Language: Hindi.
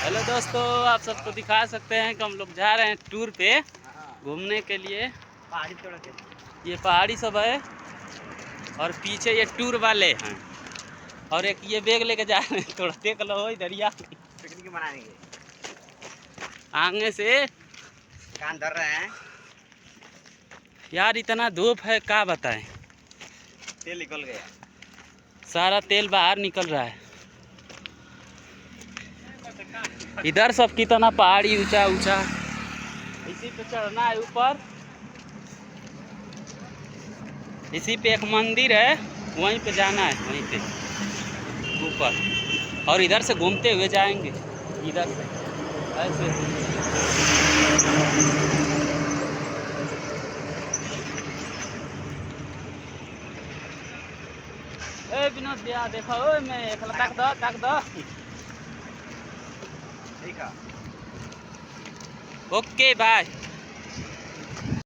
हेलो दोस्तों, आप सबको दिखा सकते हैं कि हम लोग जा रहे हैं टूर पे घूमने के लिए। ये पहाड़ी सब है और पीछे ये टूर वाले हैं और एक ये बैग लेके जा रहे हैं। थोड़ा देख लो इधरिया पिकनिक मनाएंगे। आगे से कान धर रहे हैं यार, इतना धूप है क्या बताएं। तेल निकल गया, सारा तेल बाहर निकल रहा है। इधर सब कितना पहाड़ी ऊंचा ऊंचा, इसी पे चढ़ना है ऊपर। इसी पे एक मंदिर है, वहीं पे जाना है, वहीं पे ऊपर। और इधर से घूमते हुए जाएंगे, इधर से ऐसे। ए विनोद भैया देखो, ओए मैं एक तक दो। ठीक है। Okay bye.